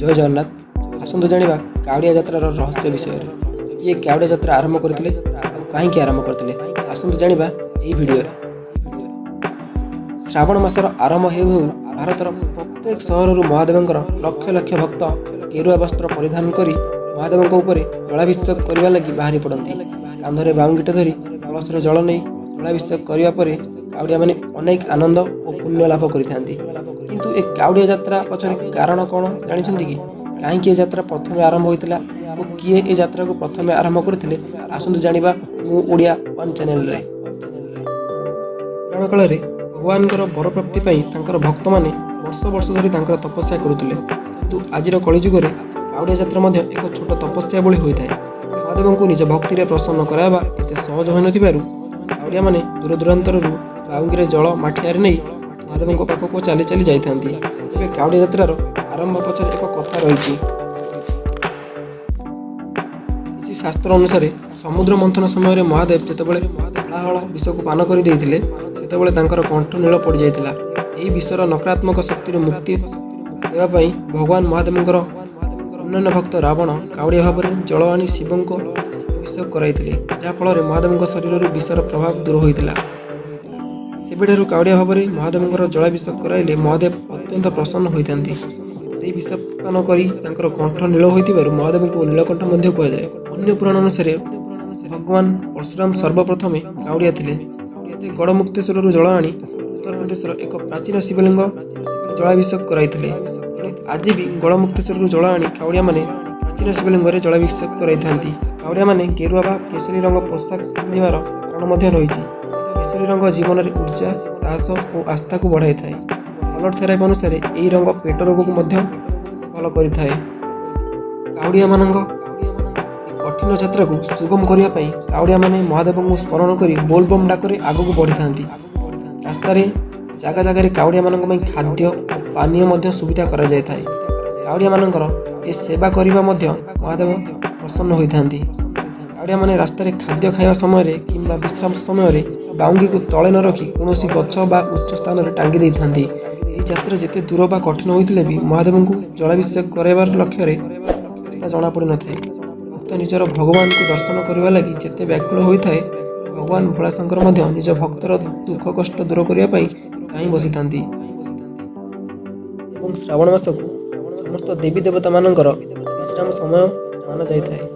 जय जगन्नाथ। आसंतु जानिबा कावड़िया यात्रार रहस्य विषय रे। किए कावड़िया यात्रा आरंभ करथिले और काहेकि आरंभ करथिले आसंतु जानिबा एही भिडियो रे। श्रावण मासर आरंभ हेउ हेउ भारतर प्रत्येक सहररू महादेवंकर लक्ष लक्ष भक्त गेरुआ वस्त्र परिधान करी महादेवंक उपरे जलाभिषेक करबा लागि बाहरी पड़ती। कांधरे बाउंगीटे धरी कलशरे जल नहीं जलाभिषेक करबा परे कावड़िया माने अनेक आनंद और पुण्य लाभ करिथांती। किंतु ए कावड़िया यात्रा पछरे कारण कोन जानिछंती कि काहेकि ए यात्रा प्रथमे आरंभ होइतिला और किए ए यात्रा को प्रथमे आरंभ करथिले आसंतु जानिबा मु ओडिया वन चैनल रे। पुराण काल रे भगवानकर वर प्राप्ति पाई तांकर भक्त माने वर्ष वर्ष धरी तांकर तपस्या करुथिले। किंतु आजिर कलिजुग रे कावड़िया यात्रा मध्य एक छोट तपस्या भली होइथाय। महादेवंकु निज भक्ति रे प्रसन्न कराबा एते सहज होय नथिबारु कावड़िया माने दूर दूरांतररू बाउंगीरे जल माठियारे नै महादेवंक पाखको चाली चाली जाइथांती। तेबे कावड़िया यात्रार आरंभ पछरे एक कथा रहिछि। किछि शास्त्र अनुसार समुद्र मंथन समय महादेव जेतेबेले हलाहल विष को पान कर देइथिले सेतेबेले तांकर कंठ नील पड़ जाइतिला। एही विषर नकारात्मक शक्ति मुक्ति देवा पई भगवान महादेवंकर अन्य भक्त रावण कावड़िया भाव में जल आनी शिव को अभिषेक कराइथिले, जहा फल महादेव शरीर विषर प्रभाव दूर होइतिला। सेबेठारु कावड़िया भाव में महादेवंकर जलाभिषेक कराइले महादेव अत्यंत प्रसन्न होइथांती। सेही विष पान करी तांकर कंठ नील होइतिबारु महादेव को नीलकंठ मध्य कुआ जाए। अन्य पुराण अनुसार भगवान परशुराम सर्वप्रथमे कावड़िया थिले। से गड़मुक्तेश्वर जल आनी उत्तर प्रदेश एक प्राचीन शिवलिंग जलाभिषेक कराइथिले। आज भी गड़मुक्तेश्वर जल आनी कावड़िया माने प्राचीन शिवलिंग जलाभिषेक कराइथांती। कावड़िया माने गेरुआ बा केशरी रंग पोशाक पिंधिबार कारण मध्य रहिछि। केशरी रंग जीवन में ऊर्जा साहस और आस्था को बढ़ाई थाए। कलर थेरापी अनुसार यही रंग पेट रोग को मध्य भल करिथाए। कावड़िया मानंग कठिन यात्रा को सुगम करने पाई कावड़िया माने महादेव को स्मरण करी बोलबम डाकरे आगू बढ़ी था। रास्तार जगह जगह कावड़िया मानक पई खाद्य और पानीय मध्य सुविधा करा जाय थाए। कावड़िया मानकर ए सेवा करिबा मध्य महादेव प्रसन्न होइथांती। कावड़िया माने रास्तार खाद्य खाइबा समय किंबा विश्राम समय बाउंगी को तले न रखी कौनसी गछ बा उच्च स्थान में टांगी देई थांती। एही यात्रा जेते दूर बा कठिन होइतिले भी महादेव को जलाभिषेक कराइबार लक्ष्य रे रास्ता जଣା पड़ी न थाए। भक्त निजर भगवान को दर्शन करबा लागि जेते व्याकुल होइथाए भगवान भोलाशंकर मध्य निज भक्तर दुख कष्ट दूर करिया पई काई बसिथांती। एवं श्रावण मास को समस्त देवी देवता मानकर विश्राम समय माना जाइथाए।